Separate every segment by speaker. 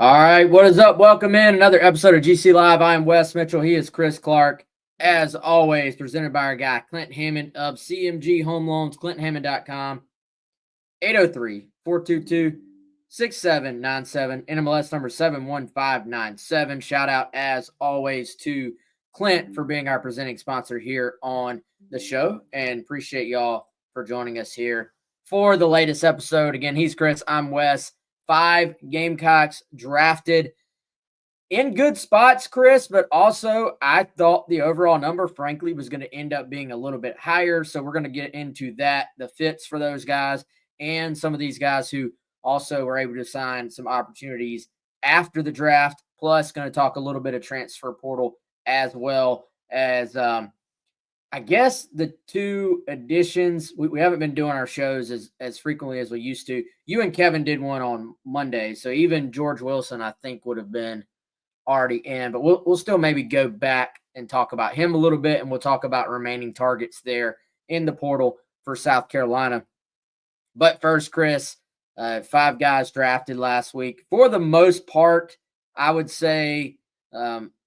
Speaker 1: All right, what is up? Welcome in another episode of GC Live. I'm Wes Mitchell. He is Chris Clark. As always, presented by our guy, Clint Hammond of CMG Home Loans, ClintHammond.com, 803-422-6797, NMLS number 71597. Shout out, as always, to Clint for being our presenting sponsor here on the show, and appreciate y'all for joining us here for the latest episode. Again, he's Chris, I'm Wes. 5 Gamecocks drafted in good spots, Chris, but also I thought the overall number, frankly, was going to end up being a little bit higher. So we're going to get into that, the fits for those guys, and some of these guys who also were able to sign some opportunities after the draft, plus going to talk a little bit of transfer portal as well as I guess the two additions, we haven't been doing our shows as frequently as we used to. You and Kevin did one on Monday, so even George Wilson, I think, would have been already in. But we'll still maybe go back and talk about him a little bit, and we'll talk about remaining targets there in the portal for South Carolina. But first, Chris, 5 guys drafted last week. For the most part, I would say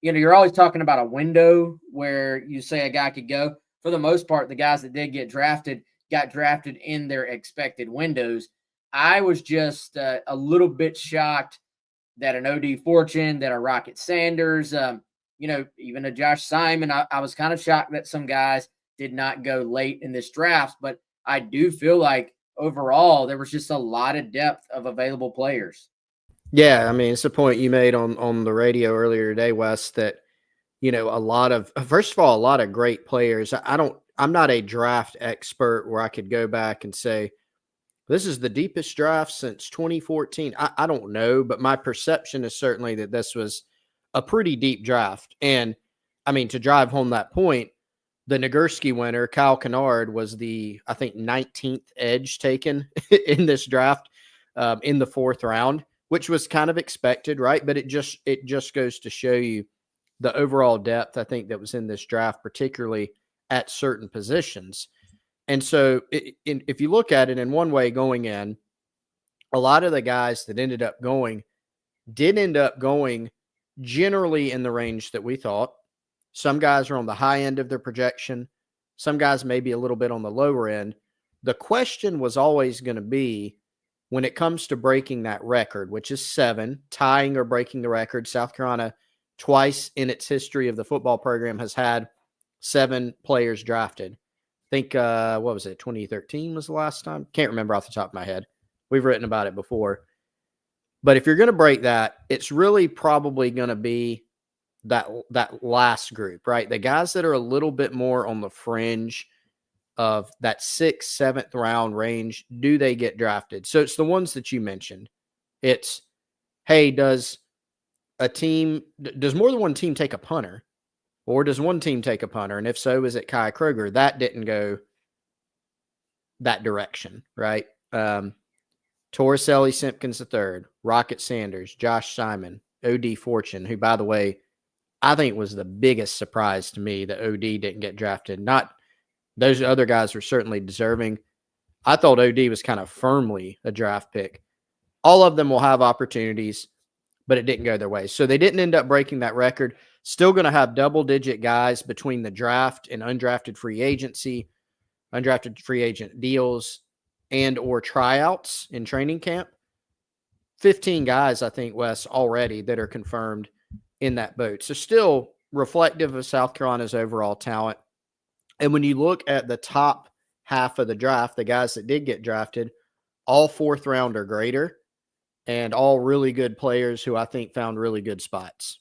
Speaker 1: you're always talking about a window where you say a guy could go. For the most part, the guys that did get drafted got drafted in their expected windows. I was just a little bit shocked that an O.D. Fortune, that a Rocket Sanders, even a Josh Simon. I was kind of shocked that some guys did not go late in this draft, but I do feel like overall there was just a lot of depth of available players.
Speaker 2: Yeah, I mean, it's the point you made on the radio earlier today, Wes, that, a lot of great players. I'm not a draft expert where I could go back and say, this is the deepest draft since 2014. I don't know, but my perception is certainly that this was a pretty deep draft. And, I mean, to drive home that point, the Nagurski winner, Kyle Canard, was the, I think, 19th edge taken in this draft in the 4th round, which was kind of expected, right? But it just goes to show you the overall depth, I think, that was in this draft, particularly at certain positions. And so if you look at it in one way going in, a lot of the guys that ended up going did end up going generally in the range that we thought. Some guys are on the high end of their projection. Some guys maybe a little bit on the lower end. The question was always going to be, when it comes to breaking that record, which is 7, tying or breaking the record, South Carolina twice in its history of the football program has had 7 players drafted. I think, 2013 was the last time? Can't remember off the top of my head. We've written about it before. But if you're going to break that, it's really probably going to be that last group, right? The guys that are a little bit more on the fringe of that 6th, 7th round range, do they get drafted? So it's the ones that you mentioned. It's, hey, does more than one team take a punter? Or does one team take a punter? And if so, is it Kai Kroger? That didn't go that direction, right? Torricelli Simpkins III, Rocket Sanders, Josh Simon, O.D. Fortune, who, by the way, I think was the biggest surprise to me that O.D. didn't get drafted. Not those other guys were certainly deserving. I thought O.D. was kind of firmly a draft pick. All of them will have opportunities, but it didn't go their way. So they didn't end up breaking that record. Still going to have double-digit guys between the draft and undrafted free agency, undrafted free agent deals, and or tryouts in training camp. 15 guys, I think, Wes, already that are confirmed in that boat. So still reflective of South Carolina's overall talent. And when you look at the top half of the draft, the guys that did get drafted, all 4th round or greater, and all really good players who I think found really good spots.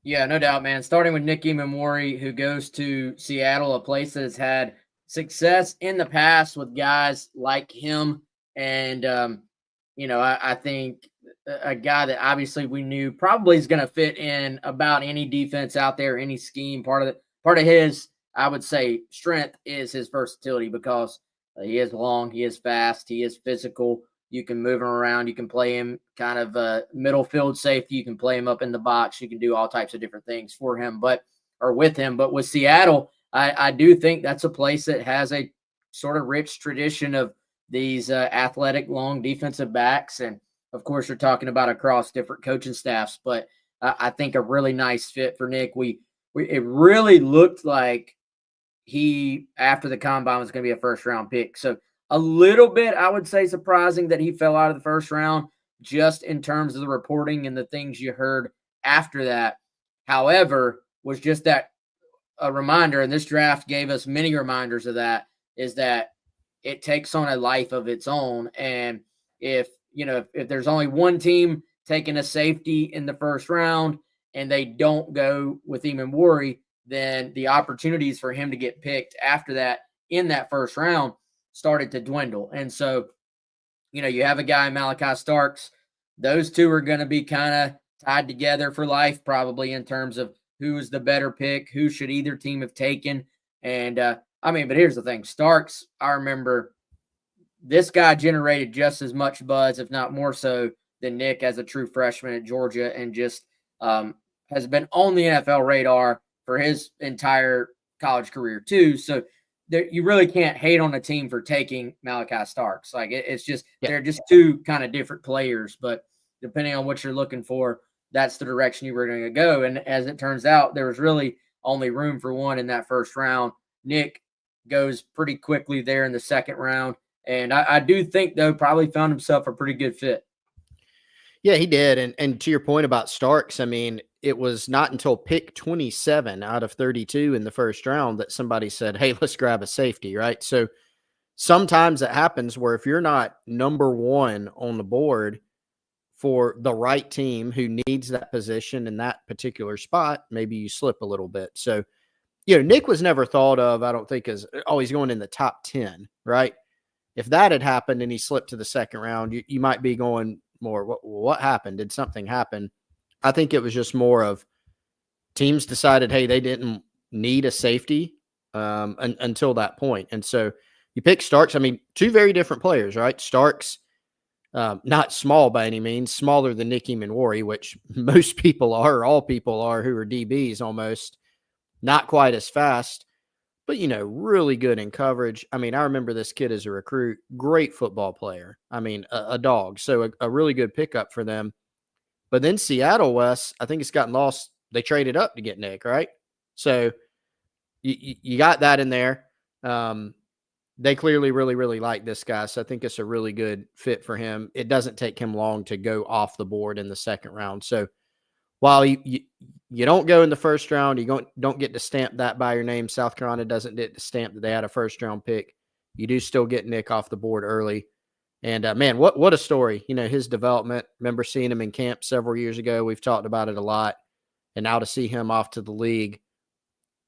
Speaker 1: Yeah, no doubt, man. Starting with Nicky Memori, who goes to Seattle, a place that has had success in the past with guys like him. And, I think a guy that obviously we knew probably is going to fit in about any defense out there, any scheme. Part of his, I would say, strength is his versatility, because he is long, he is fast, he is physical. You can move him around. You can play him kind of a middle field safety. You can play him up in the box. You can do all types of different things with him. But with Seattle, I do think that's a place that has a sort of rich tradition of these athletic, long defensive backs. And of course, you're talking about across different coaching staffs, but I think a really nice fit for Nick. It really looked like he, after the combine, was going to be a first-round pick. So a little bit, I would say, surprising that he fell out of the first round just in terms of the reporting and the things you heard after that. However, was just that a reminder, and this draft gave us many reminders of that, is that it takes on a life of its own. And if there's only one team taking a safety in the first round and they don't go with Hemingway, then the opportunities for him to get picked after that in that first round started to dwindle. And so, you have a guy, Malachi Starks. Those two are going to be kind of tied together for life, probably, in terms of who's the better pick, who should either team have taken. And but here's the thing. Starks, I remember this guy generated just as much buzz, if not more so, than Nick as a true freshman at Georgia, and just has been on the NFL radar for his entire college career too. So you really can't hate on a team for taking Malachi Starks. Like it's just they're just two kind of different players, but depending on what you're looking for, that's the direction you were going to go. And as it turns out, there was really only room for one in that first round. Nick goes pretty quickly there in the second round. And I do think, though, probably found himself a pretty good fit.
Speaker 2: Yeah, he did. And to your point about Starks, I mean, it was not until pick 27 out of 32 in the first round that somebody said, hey, let's grab a safety, right? So sometimes it happens where if you're not number one on the board for the right team who needs that position in that particular spot, maybe you slip a little bit. So, Nick was never thought of, I don't think, as, oh, he's going in the top 10, right? If that had happened and he slipped to the second round, you might be going more, what happened? Did something happen? I think it was just more of teams decided, hey, they didn't need a safety until that point. And so you pick Starks. I mean, two very different players, right? Starks, not small by any means, smaller than Nick Hemingway, which most people are, or all people are who are DBs almost, not quite as fast, but, really good in coverage. I mean, I remember this kid as a recruit, great football player. I mean, a dog. So a really good pickup for them. But then Seattle, Wes, I think it's gotten lost. They traded up to get Nick, right? So you got that in there. They clearly really, really like this guy. So I think it's a really good fit for him. It doesn't take him long to go off the board in the second round. So while you don't go in the first round, you don't get to stamp that by your name. South Carolina doesn't get to stamp that they had a first-round pick. You do still get Nick off the board early. And, man, what a story. His development. Remember seeing him in camp several years ago. We've talked about it a lot. And now to see him off to the league,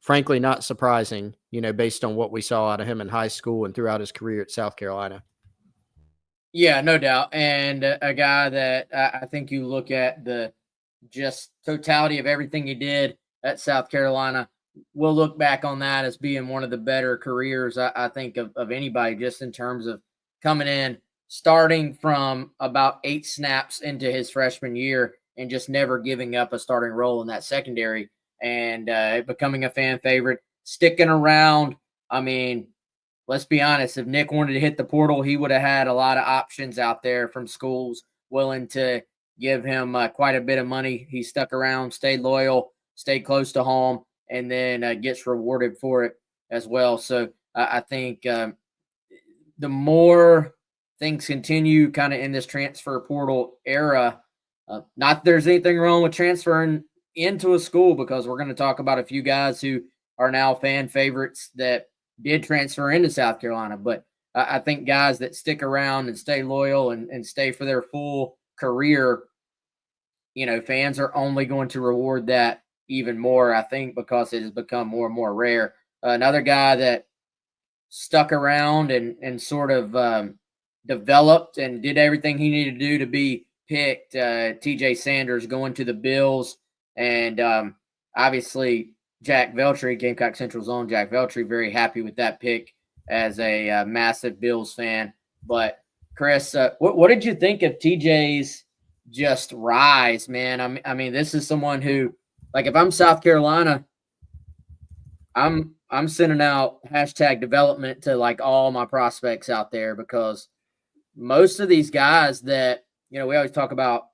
Speaker 2: frankly, not surprising, based on what we saw out of him in high school and throughout his career at South Carolina.
Speaker 1: Yeah, no doubt. And a guy that I think you look at the just totality of everything he did at South Carolina, we'll look back on that as being one of the better careers, I think, of anybody, just in terms of coming in, starting from about 8 snaps into his freshman year and just never giving up a starting role in that secondary and becoming a fan favorite, sticking around. I mean, let's be honest, if Nick wanted to hit the portal, he would have had a lot of options out there from schools willing to give him quite a bit of money. He stuck around, stayed loyal, stayed close to home, and then gets rewarded for it as well. So I think the more things continue kind of in this transfer portal era, not that there's anything wrong with transferring into a school, because we're going to talk about a few guys who are now fan favorites that did transfer into South Carolina. But I think guys that stick around and stay loyal and stay for their full career, fans are only going to reward that even more, I think, because it has become more and more rare. Another guy that stuck around and sort of developed and did everything he needed to do to be picked, TJ Sanders going to the Bills. And obviously Jack Veltri, Gamecock Central's own Jack Veltri, very happy with that pick as a massive Bills fan. But Chris, what did you think of TJ's just rise, man? I mean, this is someone who, like, if I'm South Carolina, I'm sending out #development to like all my prospects out there, because most of these guys that we always talk about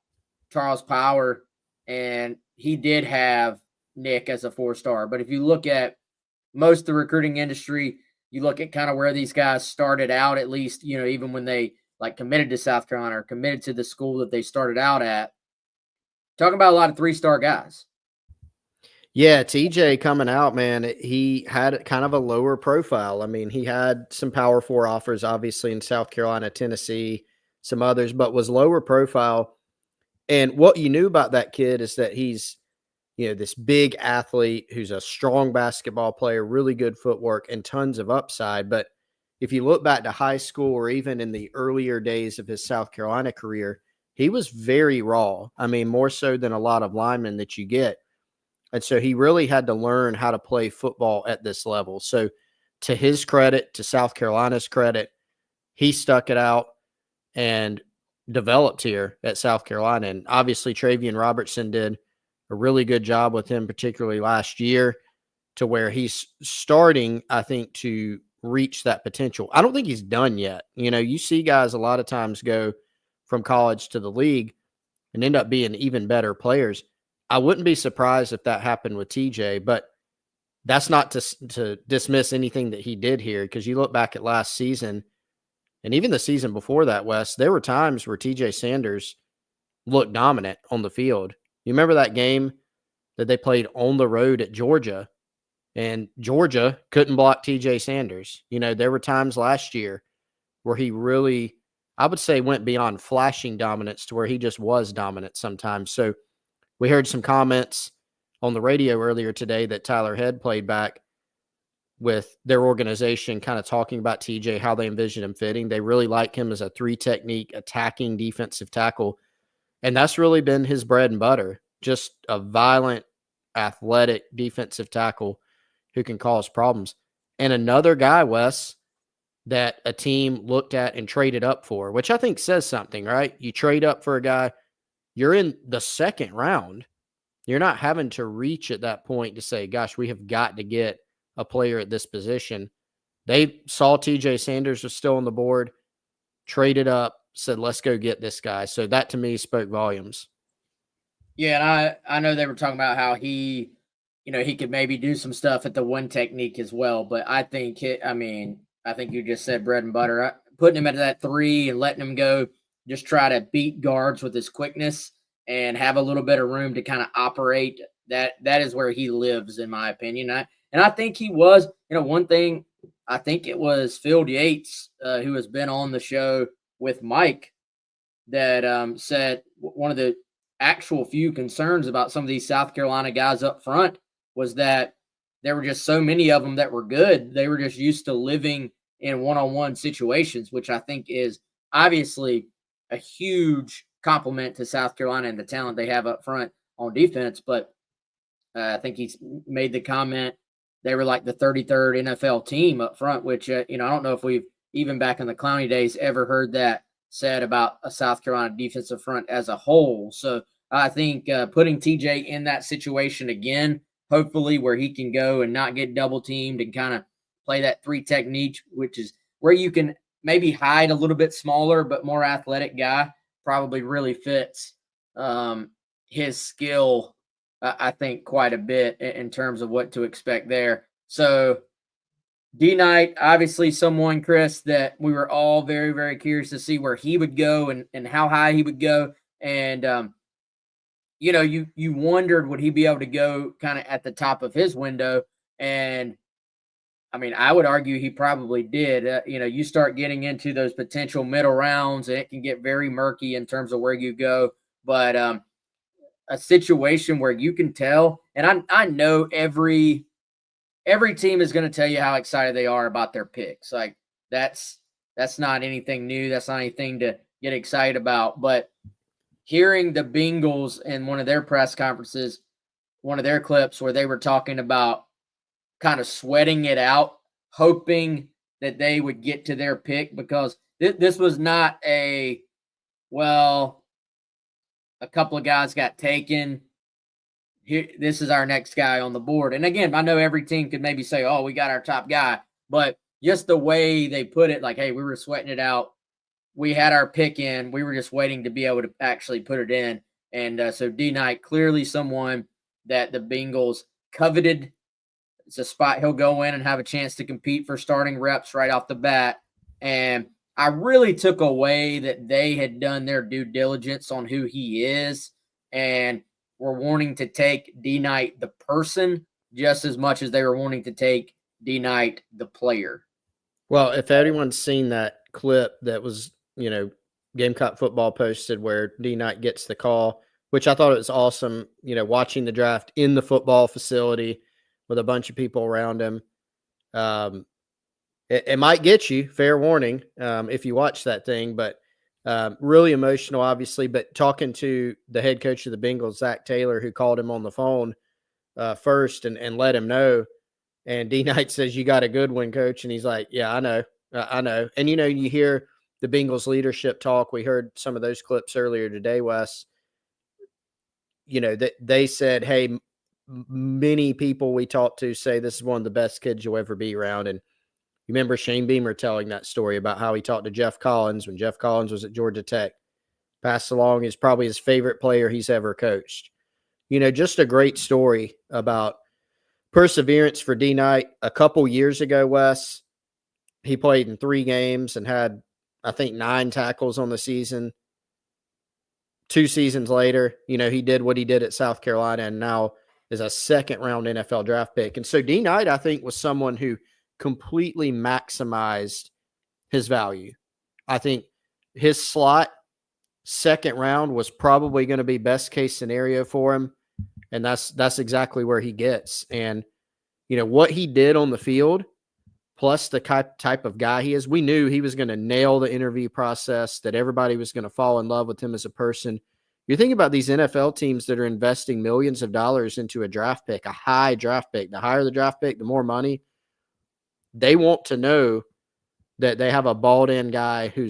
Speaker 1: Charles Power, and he did have Nick as a 4-star. But if you look at most of the recruiting industry, you look at kind of where these guys started out, at least, even when they like committed to South Carolina or committed to the school that they started out at, talking about a lot of 3-star guys.
Speaker 2: Yeah, TJ coming out, man, he had kind of a lower profile. I mean, he had some Power 4 offers, obviously, in South Carolina, Tennessee, some others, but was lower profile. And what you knew about that kid is that he's, this big athlete who's a strong basketball player, really good footwork, and tons of upside. But if you look back to high school or even in the earlier days of his South Carolina career, he was very raw. I mean, more so than a lot of linemen that you get. And so he really had to learn how to play football at this level. So to his credit, to South Carolina's credit, he stuck it out and developed here at South Carolina. And obviously Travian Robertson did a really good job with him, particularly last year, to where he's starting, I think, to reach that potential. I don't think he's done yet. You see guys a lot of times go from college to the league and end up being even better players. I wouldn't be surprised if that happened with TJ, but that's not to dismiss anything that he did here, because you look back at last season and even the season before that, Wes, there were times where TJ Sanders looked dominant on the field. You remember that game that they played on the road at Georgia, and Georgia couldn't block TJ Sanders. There were times last year where he really, I would say, went beyond flashing dominance to where he just was dominant sometimes. So we heard some comments on the radio earlier today that Tyler Head played back with their organization, kind of talking about TJ, how they envision him fitting. They really like him as a 3-technique attacking defensive tackle. And that's really been his bread and butter, just a violent, athletic defensive tackle who can cause problems. And another guy, Wes, that a team looked at and traded up for, which I think says something, right? You trade up for a guy, you're in the second round. You're not having to reach at that point to say, gosh, we have got to get a player at this position. They saw TJ Sanders was still on the board, traded up, said, let's go get this guy. So that to me spoke volumes.
Speaker 1: Yeah, and I know they were talking about how he could maybe do some stuff at the 1-technique as well. But I think I think you just said bread and butter. Putting him at that 3 and letting him go, just try to beat guards with his quickness and have a little bit of room to kind of operate. That is where he lives, in my opinion. And I think he was, one thing, I think it was Phil Yates, who has been on the show with Mike, that said one of the actual few concerns about some of these South Carolina guys up front was that there were just so many of them that were good. They were just used to living in one-on-one situations, which I think is obviously a huge compliment to South Carolina and the talent they have up front on defense. But I think he's made the comment they were like the 33rd NFL team up front, which, I don't know if we've, even back in the Clowney days, ever heard that said about a South Carolina defensive front as a whole. So I think putting TJ in that situation again, hopefully where he can go and not get double teamed and kind of play that 3-technique, which is where you can maybe hide a little bit smaller but more athletic guy, probably really fits his skill, I think, quite a bit in terms of what to expect there. So D-Knight, obviously someone, Chris, that we were all very, very curious to see where he would go and how high he would go. And, you wondered, would he be able to go kind of at the top of his window? And, I would argue he probably did. You start getting into those potential middle rounds, and it can get very murky in terms of where you go. But a situation where you can tell, and I know every team is going to tell you how excited they are about their picks. Like that's not anything new. That's not anything to get excited about. But hearing the Bengals in one of their press conferences, one of their clips where they were talking about kind of sweating it out, hoping that they would get to their pick, because this was not a couple of guys got taken. Here, this is our next guy on the board. And again, I know every team could maybe say, oh, we got our top guy, but just the way they put it, like, hey, we were sweating it out. we had our pick in. We were just waiting to be able to actually put it in. And so D Knight, clearly someone that the Bengals coveted. It's a spot he'll go in and have a chance to compete for starting reps right off the bat. And I really took away that they had done their due diligence on who he is and were wanting to take D Knight the person just as much as they were wanting to take D Knight the player.
Speaker 2: Well, if anyone's seen that clip that was, Gamecock football posted where D Knight gets the call, which I thought it was awesome, watching the draft in the football facility with a bunch of people around him. It might get you, fair warning, if you watch that thing, but really emotional, obviously. But talking to the head coach of the Bengals, Zach Taylor, who called him on the phone first and let him know. And D Knight says, "You got a good one, coach." And he's like, "Yeah, I know. I know." And, you hear the Bengals leadership talk. We heard some of those clips earlier today, Wes. They said, hey, many people we talked to say this is one of the best kids you'll ever be around. And you remember Shane Beamer telling that story about how he talked to Jeff Collins when Jeff Collins was at Georgia Tech. Passed along is probably his favorite player he's ever coached. Just a great story about perseverance for D Knight. A couple years ago, Wes, he played in 3 games and had, I think, 9 tackles on the season. 2 seasons later, he did what he did at South Carolina and now is a second-round NFL draft pick. And so D Knight, I think, was someone who completely maximized his value. I think his slot second round was probably going to be best case scenario for him. And that's exactly where he gets. And, what he did on the field, plus the type of guy he is, we knew he was going to nail the interview process, that everybody was going to fall in love with him as a person. You think about these NFL teams that are investing millions of dollars into a draft pick, a high draft pick. The higher the draft pick, the more money. They want to know that they have a balled-in guy who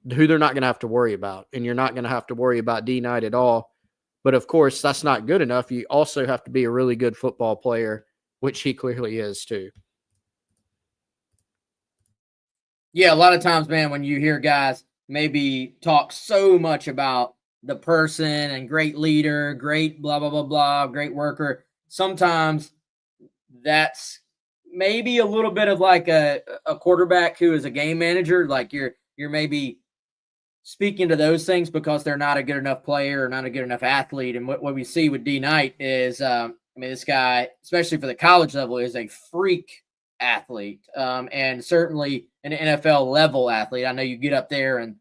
Speaker 2: they're not going to have to worry about. And you're not going to have to worry about D Knight at all. But, of course, that's not good enough. You also have to be a really good football player, which he clearly is too.
Speaker 1: Yeah, a lot of times, man, when you hear guys maybe talk so much about the person and great leader, great blah, blah, blah, blah, great worker, sometimes that's maybe a little bit of like a quarterback who is a game manager. Like you're maybe speaking to those things because they're not a good enough player or not a good enough athlete. And what we see with D Knight is, this guy, especially for the college level, is a freak athlete, and certainly an NFL level athlete. I know you get up there and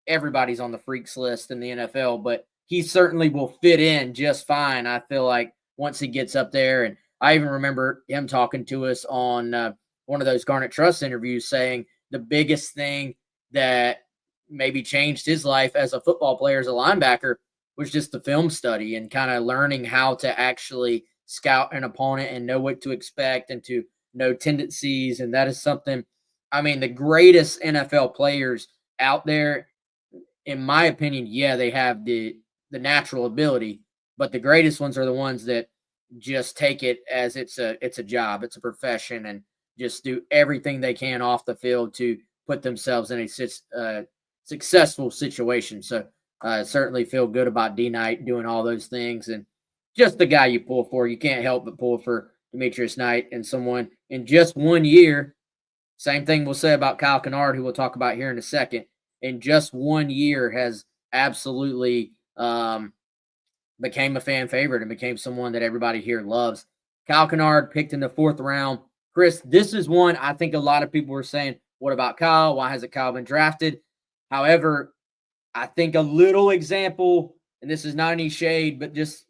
Speaker 1: everybody's on the freaks list in the NFL, but he certainly will fit in just fine. I feel like once he gets up there, and I even remember him talking to us on one of those Garnet Trust interviews saying the biggest thing that maybe changed his life as a football player, as a linebacker, was just the film study and kind of learning how to actually scout an opponent and know what to expect and to know tendencies. And that is something, the greatest NFL players out there, in my opinion, yeah, they have the natural ability, but the greatest ones are the ones that just take it as it's a job, it's a profession, and just do everything they can off the field to put themselves in a successful situation. So certainly feel good about D Knight doing all those things, and just the guy you pull for. You can't help but pull for Demetrius Knight, and someone in just 1 year. Same thing we'll say about Kyle Canard, who we'll talk about here in a second. In just 1 year has absolutely became a fan favorite and became someone that everybody here loves. Kyle Canard picked in the 4th round. Chris, this is one I think a lot of people were saying, what about Kyle? Why hasn't Kyle been drafted? However, I think a little example, and this is not any shade, but just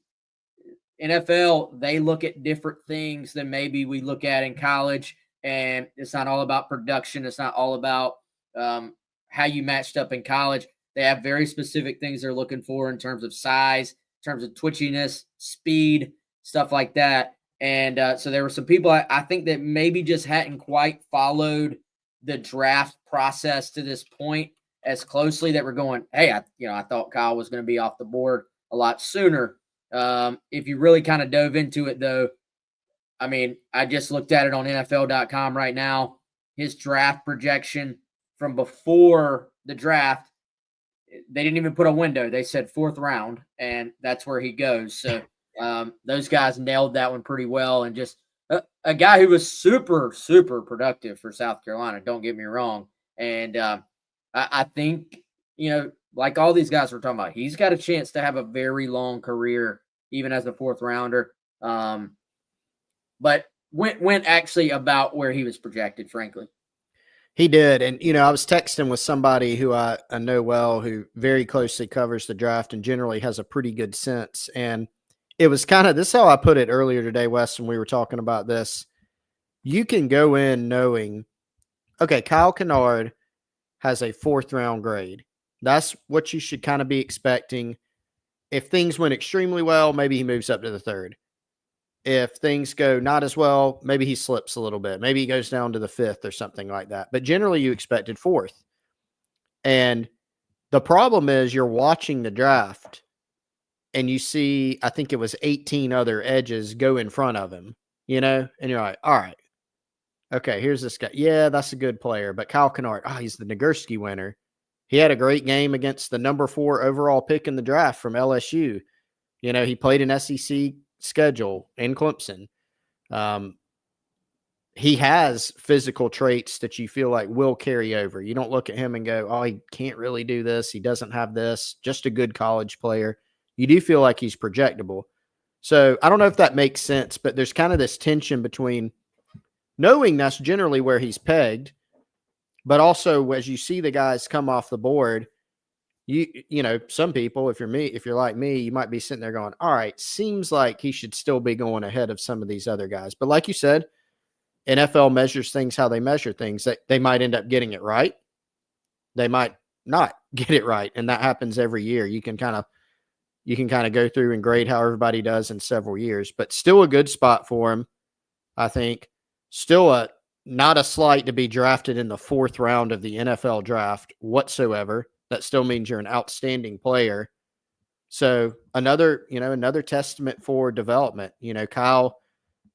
Speaker 1: NFL, they look at different things than maybe we look at in college. And it's not all about production. It's not all about how you matched up in college. They have very specific things they're looking for in terms of size, in terms of twitchiness, speed, stuff like that. And so there were some people I think that maybe just hadn't quite followed the draft process to this point as closely, that were going, hey, I thought Kyle was going to be off the board a lot sooner. If you really kind of dove into it, though, I just looked at it on NFL.com right now. His draft projection from before the draft, they didn't even put a window. They said 4th round, and that's where he goes. So those guys nailed that one pretty well, and just a guy who was super, super productive for South Carolina. Don't get me wrong. And I think, like all these guys we're talking about, he's got a chance to have a very long career, even as a 4th rounder. But went actually about where he was projected, frankly.
Speaker 2: He did. And, I was texting with somebody who I know well, who very closely covers the draft and generally has a pretty good sense. And it was this is how I put it earlier today, Wes, when we were talking about this. You can go in knowing, okay, Kyle Canard has a 4th round grade. That's what you should kind of be expecting. If things went extremely well, maybe he moves up to the 3rd. If things go not as well, maybe he slips a little bit. Maybe he goes down to the 5th or something like that. But generally, you expected 4th. And the problem is you're watching the draft and you see, I think it was 18 other edges go in front of him, and you're like, all right, okay, here's this guy. Yeah, that's a good player. But Kyle Canard, he's the Nagurski winner. He had a great game against the number 4 overall pick in the draft from LSU. He played an SEC schedule in Clemson. He has physical traits that you feel like will carry over. You don't look at him and go, oh, he can't really do this. He doesn't have this. Just a good college player. You do feel like he's projectable. So I don't know if that makes sense, but there's kind of this tension between knowing that's generally where he's pegged, but also as you see the guys come off the board, some people, if you're like me, you might be sitting there going, all right, seems like he should still be going ahead of some of these other guys. But like you said, NFL measures things how they measure things. That they might end up getting it right. They might not get it right. And that happens every year. You can kind of go through and grade how everybody does in several years, but still a good spot for him. I think still not a slight to be drafted in the 4th round of the NFL draft whatsoever. That still means you're an outstanding player. So another testament for development. Kyle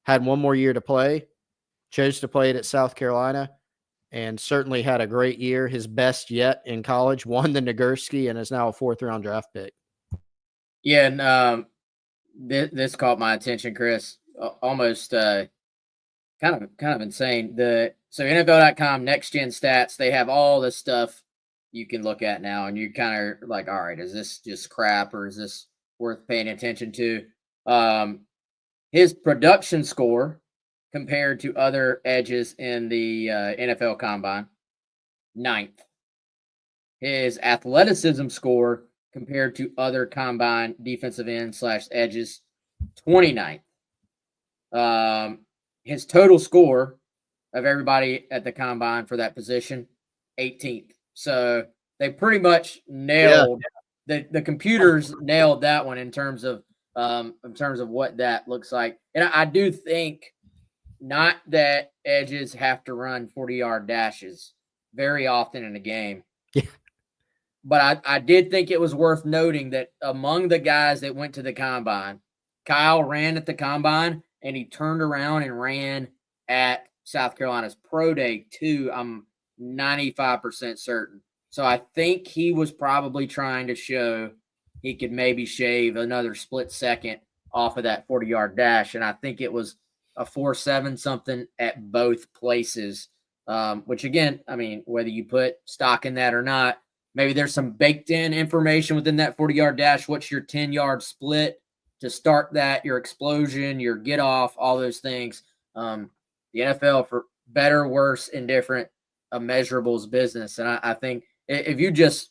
Speaker 2: had one more year to play, chose to play it at South Carolina, and certainly had a great year, his best yet in college, won the Nagurski, and is now a 4th round draft pick.
Speaker 1: Yeah, and this caught my attention, Chris. Almost kind of insane. So NFL.com next gen stats, they have all this stuff you can look at now, and you kind of like, all right, is this just crap or is this worth paying attention to? His production score compared to other edges in the NFL Combine, 9th. His athleticism score compared to other Combine defensive end / edges, 29th. His total score of everybody at the Combine for that position, 18th. So they pretty much nailed the computers nailed that one in terms of what that looks like. And I do think not that edges have to run 40-yard dashes very often in a game.
Speaker 2: Yeah.
Speaker 1: But I did think it was worth noting that among the guys that went to the Combine, Kyle ran at the Combine and he turned around and ran at South Carolina's Pro Day too. I'm 95% certain. So I think he was probably trying to show he could maybe shave another split second off of that 40-yard dash. And I think it was a 4.7 something at both places, which again, I mean, whether you put stock in that or not, maybe there's some baked in information within that 40-yard dash. What's your 10-yard split to start that, your explosion, your get off, all those things. The NFL, for better, worse, indifferent, a measurables business. And I think if you just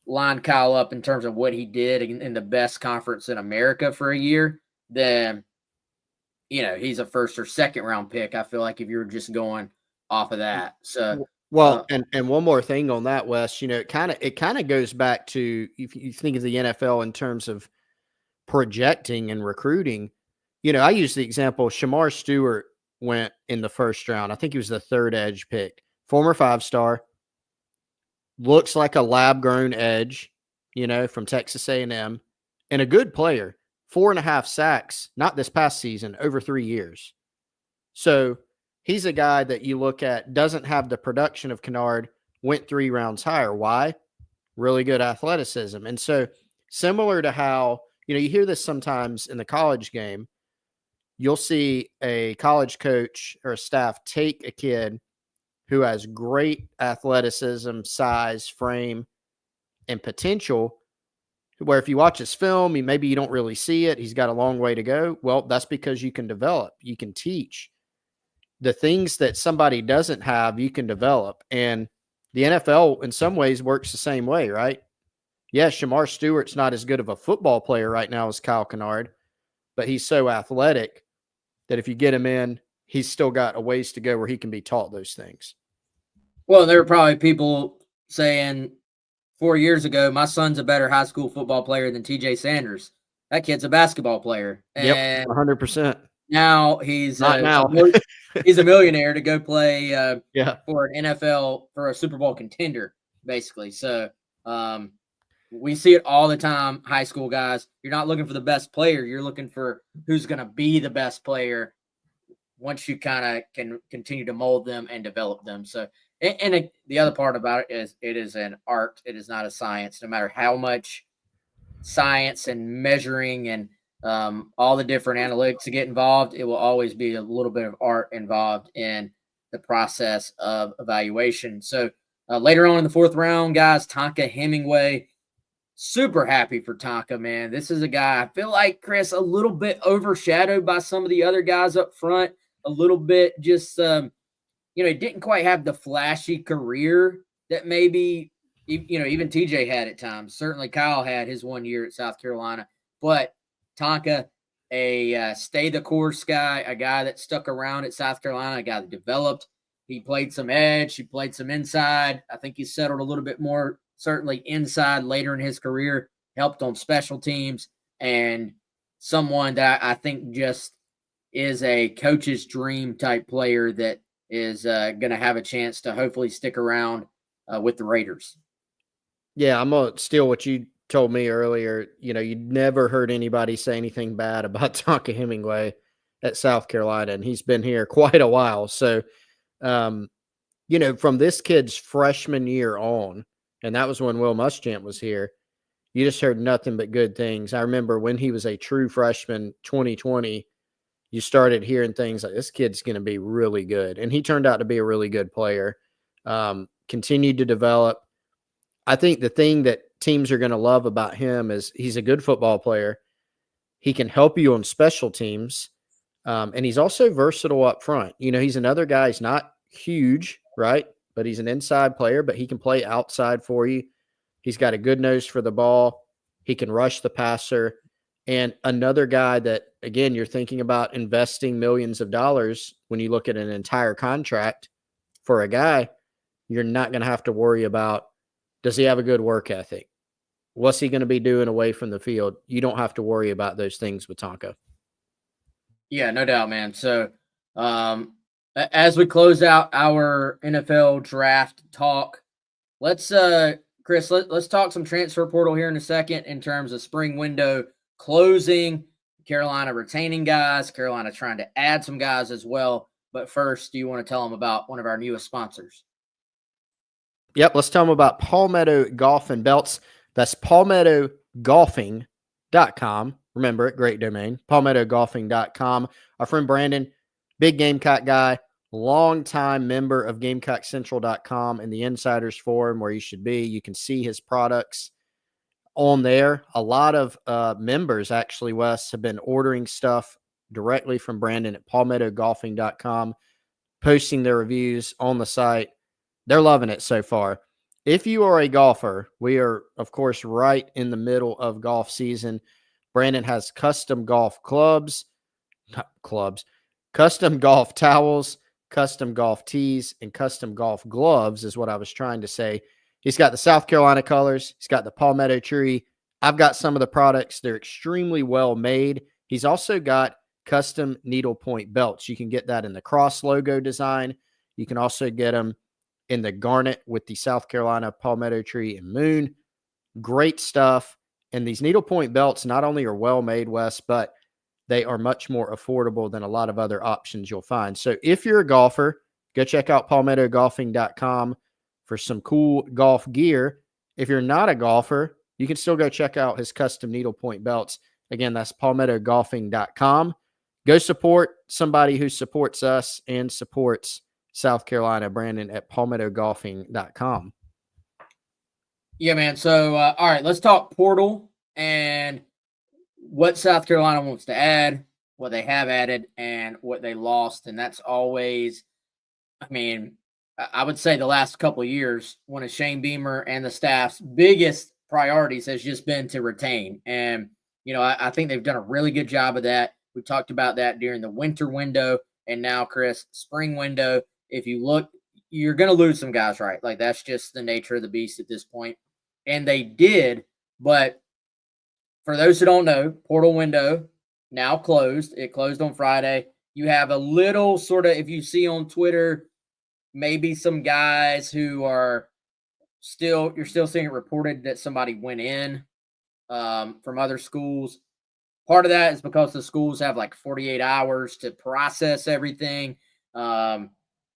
Speaker 1: line Kyle up in terms of what he did in the best conference in America for a year, then he's a 1st or 2nd round pick. I feel like if you were just going off of that. So
Speaker 2: well, and one more thing on that, Wes, it kind of goes back to, if you think of the NFL in terms of projecting and recruiting, I use the example, Shamar Stewart went in the 1st round. I think he was the 3rd edge pick, former 5-star, looks like a lab grown edge, from Texas A&M, and a good player, 4.5 sacks, not this past season, over 3 years. So he's a guy that you look at, doesn't have the production of Canard, went 3 rounds higher. Why? Really good athleticism. And so similar to how, you hear this sometimes in the college game, you'll see a college coach or a staff take a kid who has great athleticism, size, frame, and potential, where if you watch his film, maybe you don't really see it. He's got a long way to go. Well, that's because you can develop, you can teach. The things that somebody doesn't have, you can develop. And the NFL in some ways works the same way, right? Yes, Shamar Stewart's not as good of a football player right now as Kyle Canard, but he's so athletic that if you get him in, he's still got a ways to go where he can be taught those things.
Speaker 1: Well, there were probably people saying 4 years ago, my son's a better high school football player than TJ Sanders. That kid's a basketball player.
Speaker 2: Yep, 100%.
Speaker 1: Now he's
Speaker 2: not now.
Speaker 1: He's a millionaire to go play
Speaker 2: for
Speaker 1: an NFL, for a Super Bowl contender, basically. So we see it all the time, high school guys. You're not looking for the best player. You're looking for who's going to be the best player once you kind of can continue to mold them and develop them. So, and the other part about it is an art. It is not a science. No matter how much science and measuring and all the different analytics that get involved, it will always be a little bit of art involved in the process of evaluation. So later on in the 4th round, guys, Tonka Hemingway. Super happy for Tonka, man. This is a guy, I feel like, Chris, a little bit overshadowed by some of the other guys up front, a little bit just, he didn't quite have the flashy career that maybe, even TJ had at times. Certainly Kyle had his 1 year at South Carolina. But Tonka, a stay-the-course guy, a guy that stuck around at South Carolina, a guy that developed. He played some edge. He played some inside. I think he settled a little bit more certainly inside later in his career, helped on special teams, and someone that I think just is a coach's dream type player that is going to have a chance to hopefully stick around with the Raiders.
Speaker 2: Yeah, I'm going to steal what you told me earlier. You never heard anybody say anything bad about Tonka Hemingway at South Carolina, and he's been here quite a while. So, from this kid's freshman year on, and that was when Will Muschamp was here, you just heard nothing but good things. I remember when he was a true freshman, 2020, you started hearing things like, this kid's going to be really good. And he turned out to be a really good player, continued to develop. I think the thing that teams are going to love about him is he's a good football player. He can help you on special teams. And he's also versatile up front. He's another guy. He's not huge, right? But he's an inside player, but he can play outside for you. He's got a good nose for the ball. He can rush the passer. And another guy that, again, you're thinking about investing millions of dollars when you look at an entire contract for a guy, you're not going to have to worry about, does he have a good work ethic? What's he going to be doing away from the field? You don't have to worry about those things with Tonka.
Speaker 1: Yeah, no doubt, man. So, as we close out our NFL draft talk, let's Chris, let's talk some transfer portal here in a second in terms of spring window closing, Carolina retaining guys, Carolina trying to add some guys as well. But first, do you want to tell them about one of our newest sponsors?
Speaker 2: Yep, let's tell them about Palmetto Golf and Belts. That's palmettogolfing.com. Remember it, great domain, palmettogolfing.com. Our friend Brandon, big Gamecock guy, longtime member of GamecockCentral.com and the Insiders Forum, where you should be. You can see his products on there. A lot of members, actually, Wes, have been ordering stuff directly from Brandon at palmettogolfing.com, posting their reviews on the site. They're loving it so far. If you are a golfer, we are, of course, right in the middle of golf season. Brandon has custom golf custom golf towels, custom golf tees, and custom golf gloves is what I was trying to say. He's got the South Carolina colors. He's got the palmetto tree. I've got some of the products. They're extremely well made. He's also got custom needlepoint belts. You can get that in the cross logo design. You can also get them in the garnet with the South Carolina palmetto tree and moon. Great stuff. And these needlepoint belts not only are well made, Wes, but they are much more affordable than a lot of other options you'll find. So if you're a golfer, go check out palmettogolfing.com for some cool golf gear. If you're not a golfer, you can still go check out his custom needlepoint belts. Again, that's palmettogolfing.com. Go support somebody who supports us and supports South Carolina. Brandon at palmettogolfing.com.
Speaker 1: Yeah, man. So, all right, let's talk portal and what South Carolina wants to add, what they have added, and what they lost. And that's always, I mean, I would say the last couple of years, one of Shane Beamer and the staff's biggest priorities has just been to retain. And, I think they've done a really good job of that. We talked about that during the winter window. And now, Chris, spring window. If you look, you're going to lose some guys, right? Like, that's just the nature of the beast at this point. And they did, but for those who don't know, portal window now closed. It closed on Friday. You have a little sort of, if you see on Twitter, maybe some guys who are you're still seeing it reported that somebody went in from other schools. Part of that is because the schools have like 48 hours to process everything.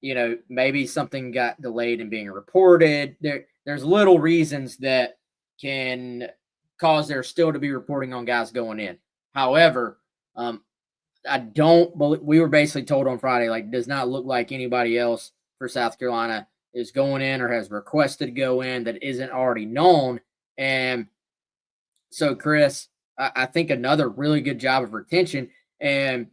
Speaker 1: Maybe something got delayed in being reported. There's little reasons that can cause there still to be reporting on guys going in. However, I don't believe, we were basically told on Friday, like, does not look like anybody else for South Carolina is going in or has requested to go in that isn't already known. And so, Chris, I think another really good job of retention. And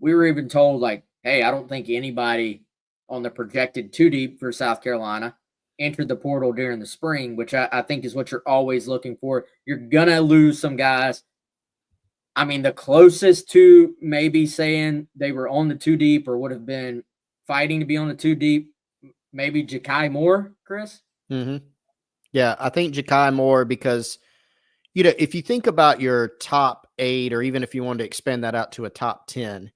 Speaker 1: we were even told, like, hey, I don't think anybody on the projected 2 deep for South Carolina entered the portal during the spring, which I think is what you're always looking for. You're going to lose some guys. I mean, the closest to maybe saying they were on the 2 deep or would have been fighting to be on the 2 deep, maybe Ja'Kai Moore, Chris?
Speaker 2: Mm-hmm. Yeah, I think Ja'Kai Moore because, if you think about your top 8 or even if you wanted to expand that out to a top 10,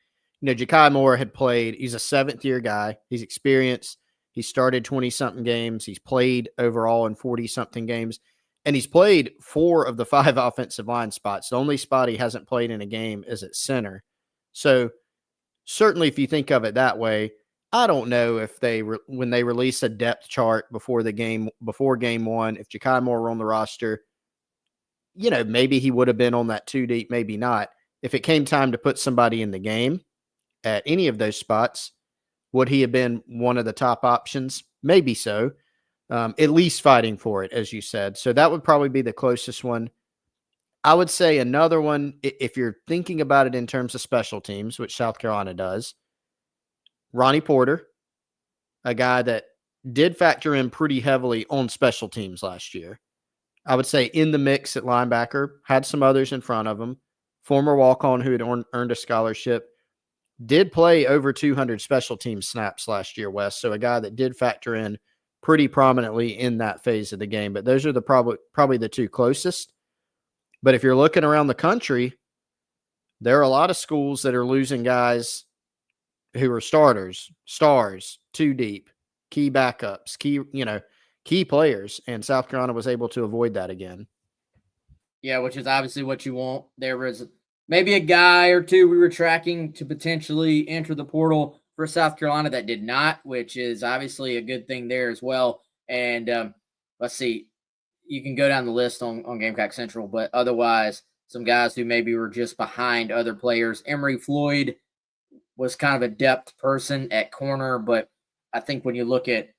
Speaker 2: Ja'Kai Moore had played. He's a 7th-year guy. He's experienced. He started 20-something games. He's played overall in 40-something games. And he's played 4 of the 5 offensive line spots. The only spot he hasn't played in a game is at center. So certainly if you think of it that way, I don't know if when they release a depth chart before game 1, if Ja'Kai Moore were on the roster, maybe he would have been on that 2 deep, maybe not. If it came time to put somebody in the game at any of those spots, would he have been one of the top options? Maybe so. At least fighting for it, as you said. So that would probably be the closest one. I would say another one, if you're thinking about it in terms of special teams, which South Carolina does, Ronnie Porter, a guy that did factor in pretty heavily on special teams last year. I would say in the mix at linebacker, had some others in front of him. Former walk-on who had earned a scholarship. Did play over 200 special team snaps last year, Wes. So a guy that did factor in pretty prominently in that phase of the game. But those are probably the 2 closest. But if you're looking around the country, there are a lot of schools that are losing guys who are starters, stars, 2 deep, key backups, key players. And South Carolina was able to avoid that again.
Speaker 1: Yeah, which is obviously what you want. There was maybe a guy or 2 we were tracking to potentially enter the portal for South Carolina that did not, which is obviously a good thing there as well. And let's see, you can go down the list on Gamecock Central, but otherwise, some guys who maybe were just behind other players. Emory Floyd was kind of a depth person at corner, but I think when you look at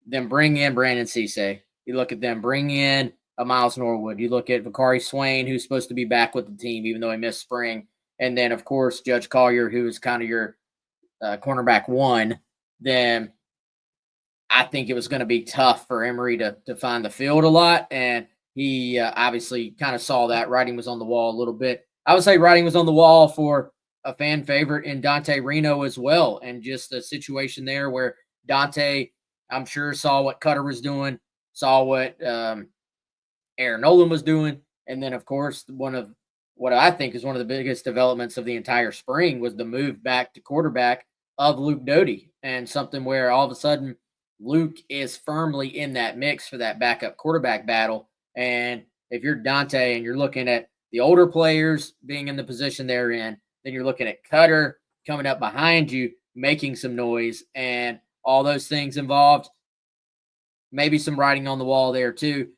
Speaker 1: them bring in Brandon Cisse, you look at them bring in a Miles Norwood, you look at Vakari Swain, who's supposed to be back with the team, even though he missed spring. And then, of course, Judge Collier, who is kind of your cornerback 1, then I think it was going to be tough for Emory to find the field a lot. And he obviously kind of saw that. Writing was on the wall a little bit. I would say writing was on the wall for a fan favorite in Dante Reno as well. And just a situation there where Dante, I'm sure, saw what Cutter was doing, saw what Aaron Nolan was doing. And then, of course, one of what I think is one of the biggest developments of the entire spring was the move back to quarterback of Luedecke, and something where all of a sudden Luke is firmly in that mix for that backup quarterback battle. And if you're Dante and you're looking at the older players being in the position they're in, Then you're looking at Cutter coming up behind you, making some noise, and all those things involved. Maybe some writing on the wall there too.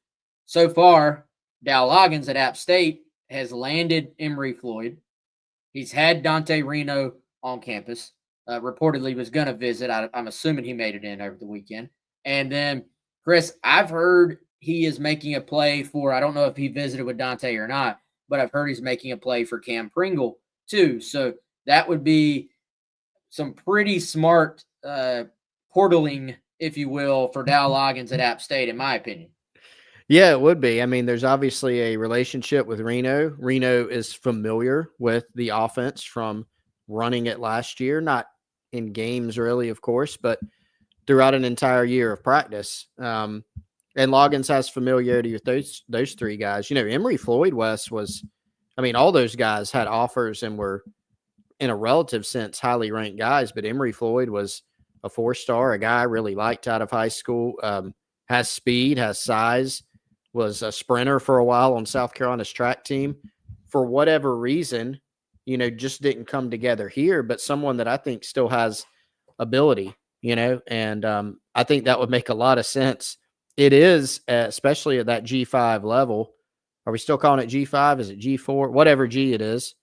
Speaker 1: So far, Dow Loggins at App State has landed Emory Floyd. He's had Dante Reno on campus. Reportedly was going to visit. I'm assuming he made it in over the weekend. And then, Chris, I've heard he is making a play for, I don't know if he visited with Dante or not, but I've heard he's making a play for Cam Pringle too. So that would be some pretty smart portaling, if you will, for Dow Loggins at App State, in my opinion.
Speaker 2: Yeah, it would be. I mean, there's obviously a relationship with Reno. Reno is familiar with the offense from running it last year, not in games really, of course, but throughout an entire year of practice. And Loggins has familiarity with those three guys. Emory Floyd West was, I mean, all those guys had offers and were, in a relative sense, highly ranked guys, but Emory Floyd was a 4-star, a guy I really liked out of high school, has speed, has size, was a sprinter for a while on South Carolina's track team. For whatever reason, just didn't come together here, but someone that I think still has ability, and I think that would make a lot of sense. It is, especially at that G5 level. Are we still calling it G5? Is it G4? Whatever G it is.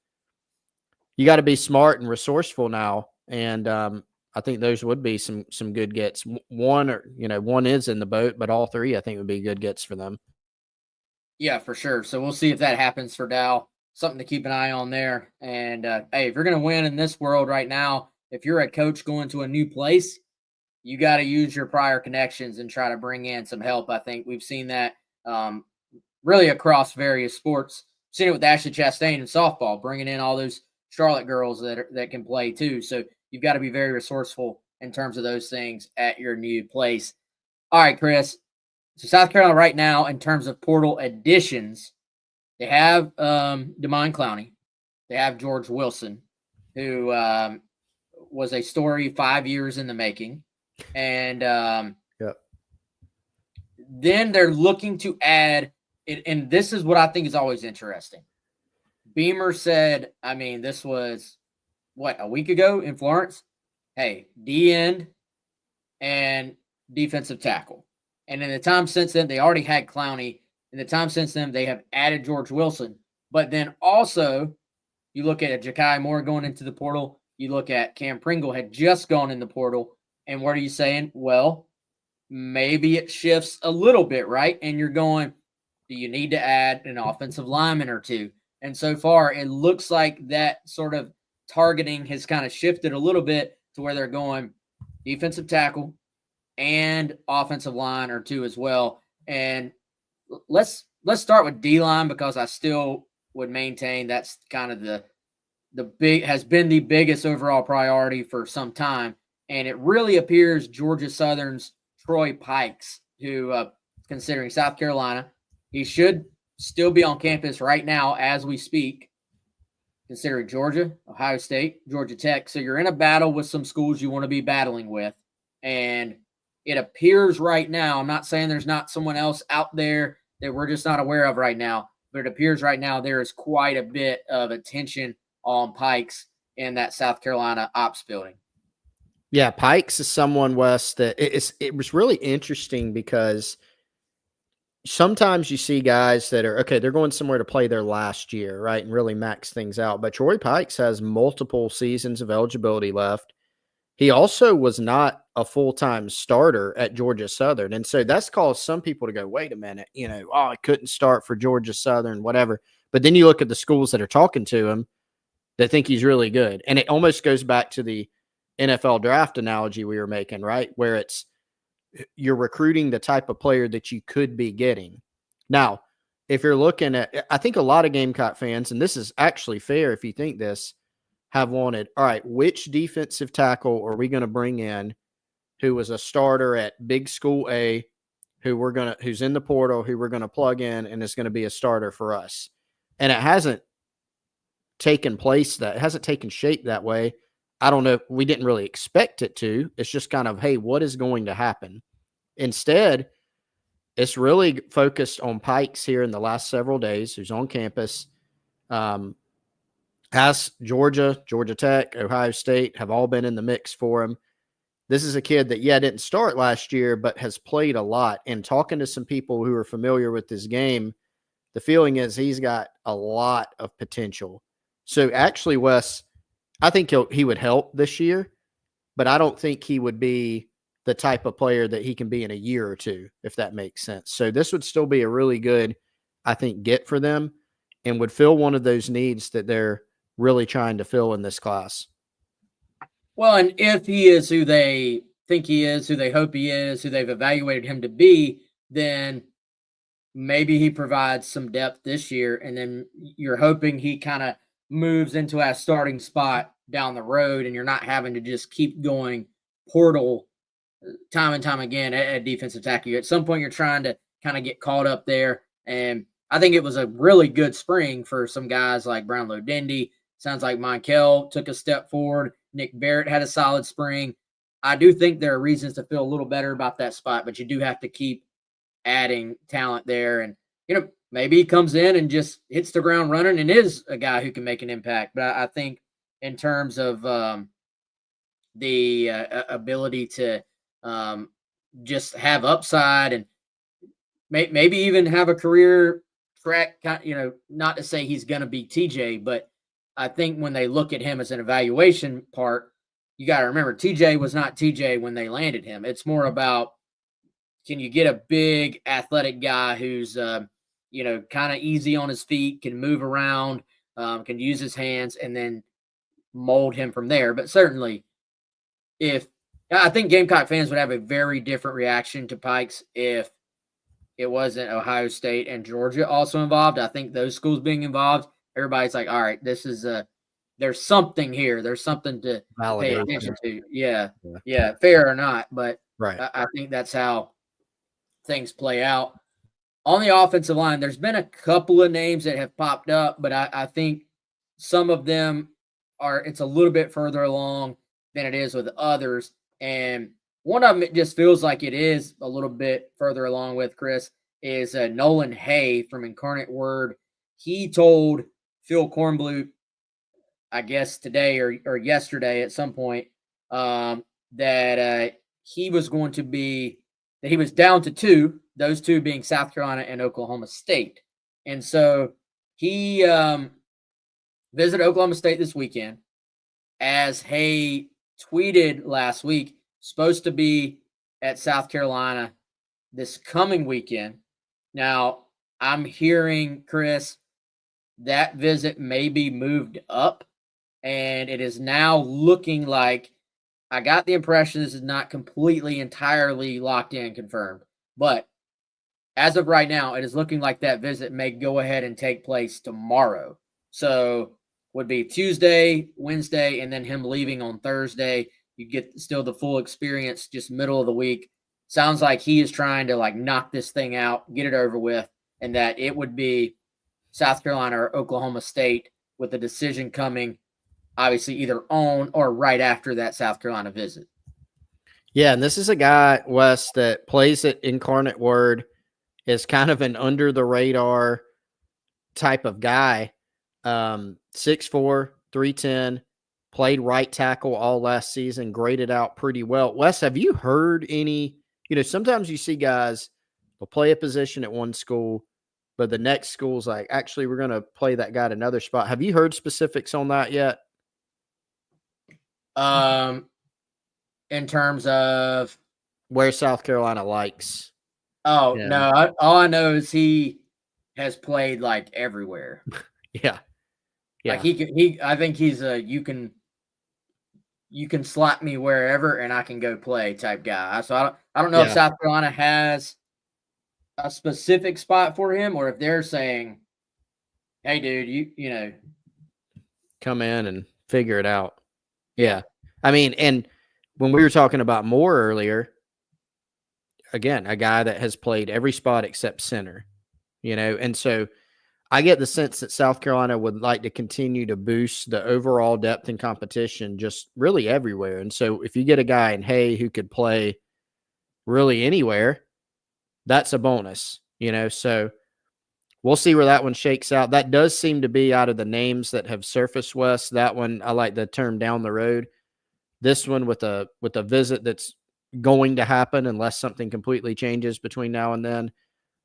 Speaker 2: You got to be smart and resourceful now. And I think those would be some good gets. One is in the boat, but all three I think would be good gets for them.
Speaker 1: Yeah, for sure. So we'll see if that happens for Dow. Something to keep an eye on there. And hey, if you're going to win in this world right now, if you're a coach going to a new place, you got to use your prior connections and try to bring in some help. I think we've seen that really across various sports. Seen it with Ashley Chastain in softball, bringing in all those Charlotte girls that can play too. So you've got to be very resourceful in terms of those things at your new place. All right, Chris. So South Carolina right now, in terms of portal additions, they have Damon Clowney. They have George Wilson, who was a story 5 years in the making. And then they're looking to add, and this is what I think is always interesting. Beamer said, I mean, this was, a week ago in Florence? Hey, D-end and defensive tackle. And in the time since then, they already had Clowney. In the time since then, they have added George Wilson. But then also, you look at Ja'Kai Moore going into the portal. You look at Cam Pringle had just gone in the portal. And what are you saying? Well, maybe it shifts a little bit, right? And you're going, do you need to add an offensive lineman or two? And so far, it looks like that sort of targeting has kind of shifted a little bit to where they're going defensive tackle and offensive line or two as well. And let's start with D-line, because I still would maintain that's kind of has been the biggest overall priority for some time. And it really appears Georgia Southern's Troy Pikes, who considering South Carolina, he should still be on campus right now as we speak, considering Georgia, Ohio State, Georgia Tech. So you're in a battle with some schools you want to be battling with. And it appears right now, I'm not saying there's not someone else out there that we're just not aware of right now, but it appears right now there is quite a bit of attention on Pikes in that South Carolina ops building.
Speaker 2: Yeah, Pikes is someone, Wes, that it was really interesting because sometimes you see guys that are, okay, they're going somewhere to play their last year, right, and really max things out. But Troy Pikes has multiple seasons of eligibility left. He also was not a full-time starter at Georgia Southern. And so that's caused some people to go, wait a minute, I couldn't start for Georgia Southern, whatever. But then you look at the schools that are talking to him that think he's really good. And it almost goes back to the NFL draft analogy we were making, right? Where you're recruiting the type of player that you could be getting. Now, if you're looking at, I think a lot of Gamecock fans, and this is actually fair if you think this, have wanted, all right, which defensive tackle are we going to bring in who was a starter at Big School A, who's in the portal, who we're going to plug in and is going to be a starter for us? And it hasn't taken shape that way. I don't know. We didn't really expect it to. It's just kind of, hey, what is going to happen? Instead, it's really focused on Pikes here in the last several days, who's on campus. As Georgia, Georgia Tech, Ohio State have all been in the mix for him. This is a kid that, didn't start last year, but has played a lot. And talking to some people who are familiar with this game, the feeling is he's got a lot of potential. So actually, Wes, I think he would help this year, but I don't think he would be the type of player that he can be in a year or two, if that makes sense. So this would still be a really good, I think, get for them and would fill one of those needs that they're really trying to fill in this class.
Speaker 1: Well, and if he is who they think he is, who they hope he is, who they've evaluated him to be, then maybe he provides some depth this year. And then you're hoping he kind of moves into a starting spot down the road and you're not having to just keep going portal time and time again at defensive tackle. At some point, you're trying to kind of get caught up there. And I think it was a really good spring for some guys like Brown Luedecke. Sounds like Monkel took a step forward. Nick Barrett had a solid spring. I do think there are reasons to feel a little better about that spot, but you do have to keep adding talent there. And, maybe he comes in and just hits the ground running and is a guy who can make an impact. But I think in terms of the ability to just have upside and maybe even have a career track, not to say he's going to be TJ, but I think when they look at him as an evaluation part, you got to remember TJ was not TJ when they landed him. It's more about, can you get a big athletic guy who's, kind of easy on his feet, can move around, can use his hands, and then mold him from there. But certainly, I think Gamecock fans would have a very different reaction to Pikes if it wasn't Ohio State and Georgia also involved. I think those schools being involved, everybody's like, all right, this is there's something here. There's something to pay attention to. Yeah, fair or not. But
Speaker 2: right.
Speaker 1: I think that's how things play out. On the offensive line, there's been a couple of names that have popped up, but I think some of them it's a little bit further along than it is with others. And one of them, it just feels like it is a little bit further along with, Chris, is Nolan Hay from Incarnate Word. He told Phil Kornblut, I guess today or yesterday at some point, that he was going to be, that he was down to two, those two being South Carolina and Oklahoma State. And so he visited Oklahoma State this weekend. As Hay tweeted last week, supposed to be at South Carolina this coming weekend. Now, I'm hearing, Chris, that visit may be moved up, and it is now looking like, I got the impression this is not completely, entirely locked in, confirmed, but as of right now, it is looking like that visit may go ahead and take place tomorrow. So would be Tuesday, Wednesday, and then him leaving on Thursday. You get still the full experience, just middle of the week. Sounds like he is trying to knock this thing out, get it over with, and that it would be South Carolina or Oklahoma State with the decision coming obviously either on or right after that South Carolina visit.
Speaker 2: Yeah, and this is a guy, Wes, that plays at Incarnate Word, is kind of an under the radar type of guy. 6'4", 310, played right tackle all last season, graded out pretty well. Wes, have you heard any, sometimes you see guys will play a position at one school, but the next school's like, actually, we're going to play that guy at another spot. Have you heard specifics on that yet?
Speaker 1: In terms of
Speaker 2: where South Carolina likes.
Speaker 1: Oh, no. All I know is he has played everywhere.
Speaker 2: Yeah.
Speaker 1: I think he's you can slot me wherever and I can go play type guy. So I don't know if South Carolina has a specific spot for him or if they're saying, hey dude, you
Speaker 2: come in and figure it out. Yeah. I mean, and when we were talking about Moore earlier, again, a guy that has played every spot except center, and so I get the sense that South Carolina would like to continue to boost the overall depth and competition just really everywhere. And so if you get a guy in Hay who could play really anywhere, that's a bonus, so we'll see where that one shakes out. That does seem to be, out of the names that have surfaced, West, that one, I like the term down the road. This one with a visit that's going to happen unless something completely changes between now and then.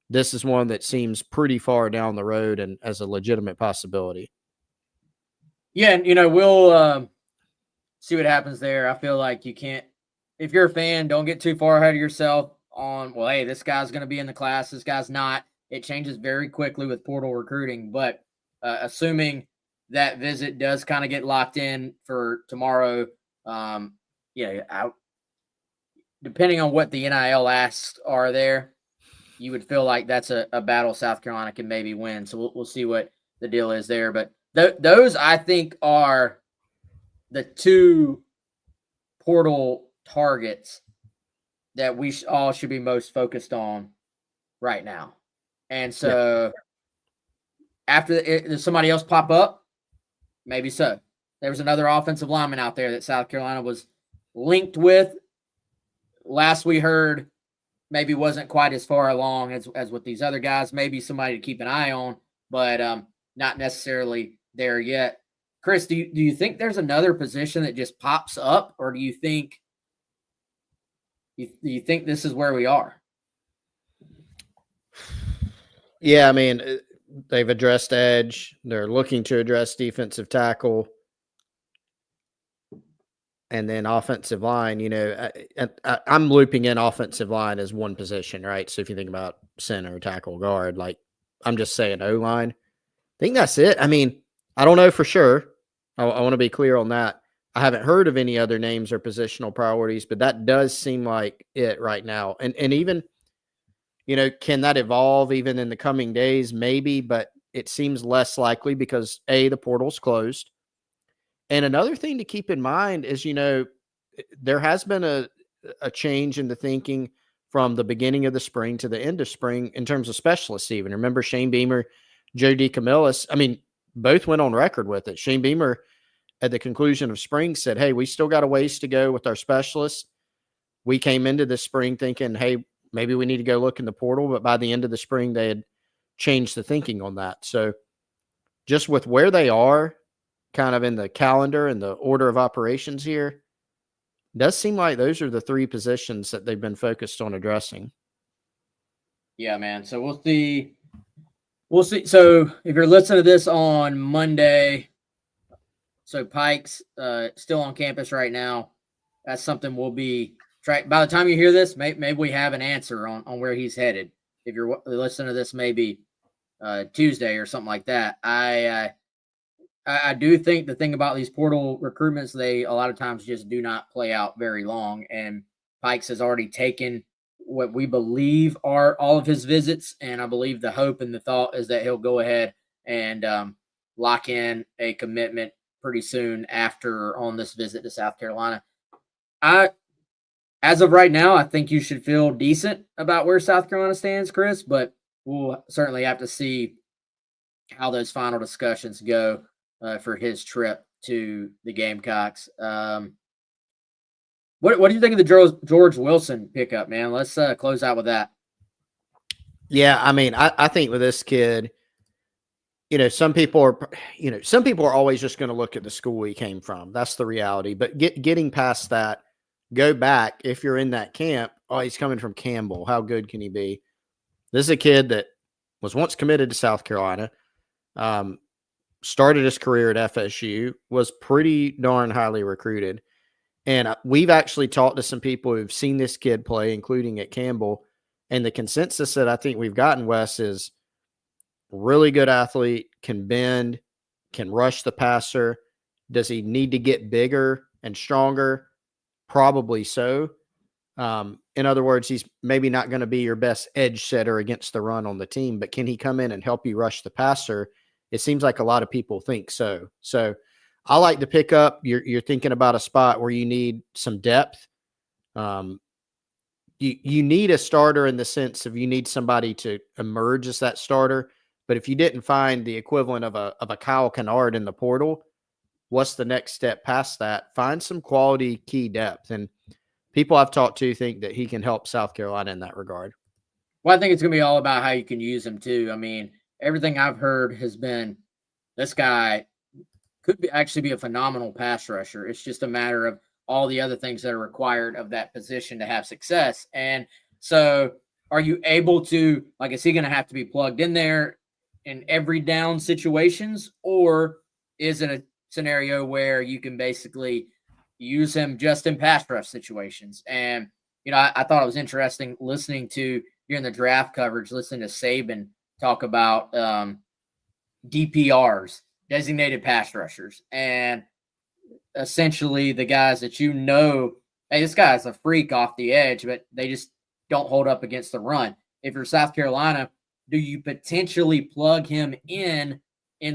Speaker 2: This is one that seems pretty far down the road and as a legitimate possibility.
Speaker 1: Yeah, and we'll see what happens there. I feel like you can't, if you're a fan, don't get too far ahead of yourself on, well, hey, this guy's going to be in the class, this guy's not. It changes very quickly with portal recruiting, but assuming that visit does kind of get locked in for tomorrow, depending on what the NIL asks are there, you would feel like that's a battle South Carolina can maybe win. So we'll see what the deal is there. But those, I think, are the two portal targets that we all should be most focused on right now. And so after does somebody else pop up? Maybe so. There was another offensive lineman out there that South Carolina was linked with. Last we heard, maybe wasn't quite as far along as with these other guys. Maybe somebody to keep an eye on, but not necessarily there yet. Chris, do you think there's another position that just pops up, or do you think this is where we are?
Speaker 2: Yeah, I mean, they've addressed edge. They're looking to address defensive tackle. And then offensive line, I'm looping in offensive line as one position, right? So if you think about center, tackle, guard, like I'm just saying O-line. I think that's it. I mean, I don't know for sure. I want to be clear on that. I haven't heard of any other names or positional priorities, but that does seem like it right now. And even, can that evolve even in the coming days? Maybe, but it seems less likely because A, the portal's closed. And another thing to keep in mind is, there has been a change in the thinking from the beginning of the spring to the end of spring in terms of specialists even. Remember Shane Beamer, Joe DeCamillis, both went on record with it. Shane Beamer at the conclusion of spring said, hey, we still got a ways to go with our specialists. We came into the spring thinking, hey, maybe we need to go look in the portal. But by the end of the spring, they had changed the thinking on that. So just with where they are, kind of in the calendar and the order of operations here, does seem like those are the three positions that they've been focused on addressing.
Speaker 1: Yeah, man. So we'll see. So if you're listening to this on Monday, so Pikes still on campus right now. That's something we'll be track. By the time you hear this, maybe we have an answer on where he's headed. If you're listening to this, maybe Tuesday or something like that. I do think the thing about these portal recruitments, they a lot of times just do not play out very long. And Pikes has already taken what we believe are all of his visits. And I believe the hope and the thought is that he'll go ahead and lock in a commitment pretty soon after on this visit to South Carolina. As of right now, I think you should feel decent about where South Carolina stands, Chris, but we'll certainly have to see how those final discussions go for his trip to the Gamecocks. What do you think of the George Wilson pickup, man? Let's close out with that.
Speaker 2: Yeah, I think with this kid, some people are always just going to look at the school he came from. That's the reality. But getting past that, go back. If you're in that camp, oh, he's coming from Campbell. How good can he be? This is a kid that was once committed to South Carolina. Started his career at FSU, was pretty darn highly recruited. And we've actually talked to some people who've seen this kid play, including at Campbell. And the consensus that I think we've gotten, Wes, is really good athlete, can bend, can rush the passer. Does he need to get bigger and stronger? Probably so. In other words, he's maybe not going to be your best edge setter against the run on the team, but can he come in and help you rush the passer? It seems like a lot of people think so. So I like to pick up. You're thinking about a spot where you need some depth. You need a starter in the sense of you need somebody to emerge as that starter. But if you didn't find the equivalent of a Kyle Canard in the portal, what's the next step past that? Find some quality key depth. And people I've talked to think that he can help South Carolina in that regard.
Speaker 1: Well, I think it's going to be all about how you can use him too. everything I've heard has been this guy could actually be a phenomenal pass rusher. It's just a matter of all the other things that are required of that position to have success. And so are you able to, like, is he going to have to be plugged in there in every down situations, or is it a scenario where you can basically use him just in pass rush situations? And, I thought it was interesting listening to during the draft coverage, listening to Saban talk about DPRs, designated pass rushers, and essentially the guys that hey, this guy's a freak off the edge, but they just don't hold up against the run. If you're South Carolina, do you potentially plug him in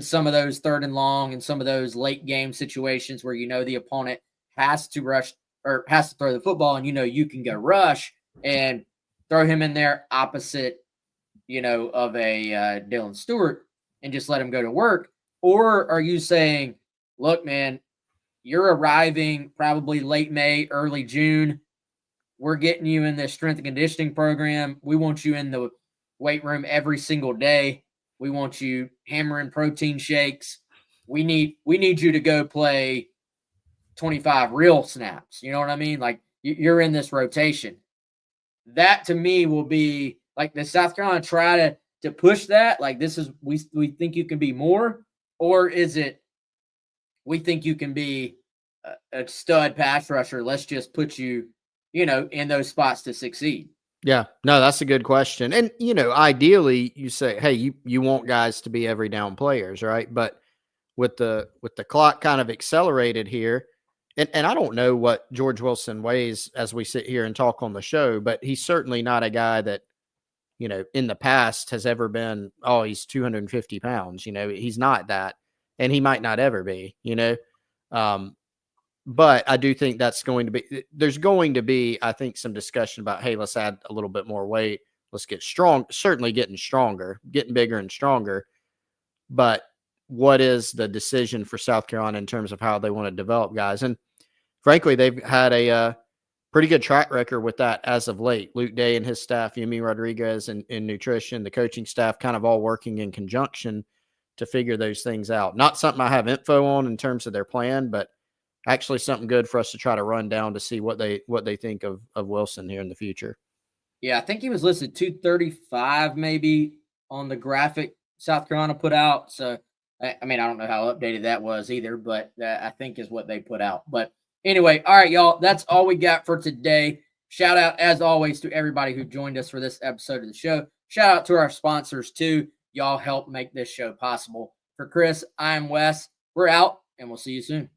Speaker 1: some of those 3rd and long and some of those late game situations where the opponent has to rush or has to throw the football and you can go rush and throw him in there opposite of a Dylan Stewart and just let him go to work? Or are you saying, look, man, you're arriving probably late May, early June. We're getting you in the strength and conditioning program. We want you in the weight room every single day. We want you hammering protein shakes. We need you to go play 25 real snaps. You know what I mean? Like, you're in this rotation. That to me will be like, the South Carolina try to push that. Like, this is, we think you can be more, or is it, we think you can be a stud pass rusher. Let's just put you, in those spots to succeed.
Speaker 2: Yeah, no, that's a good question. And, ideally you say, hey, you want guys to be every down players, right? But with the clock kind of accelerated here, and I don't know what George Wilson weighs as we sit here and talk on the show, but he's certainly not a guy that, in the past has ever been, oh, he's 250 pounds. He's not that. And he might not ever be, but I do think there's going to be, I think, some discussion about, hey, let's add a little bit more weight. Let's get strong, certainly getting stronger, getting bigger and stronger. But what is the decision for South Carolina in terms of how they want to develop guys? And frankly, they've had a pretty good track record with that as of late. Luedecke and his staff, Yumi Rodriguez in nutrition, the coaching staff kind of all working in conjunction to figure those things out. Not something I have info on in terms of their plan, but actually something good for us to try to run down to see what they think of Wilson here in the future.
Speaker 1: Yeah, I think he was listed 235 maybe on the graphic South Carolina put out. So, I mean, I don't know how updated that was either, but that I think is what they put out. But anyway, all right, y'all, that's all we got for today. Shout out, as always, to everybody who joined us for this episode of the show. Shout out to our sponsors, too. Y'all help make this show possible. For Chris, I'm Wes. We're out, and we'll see you soon.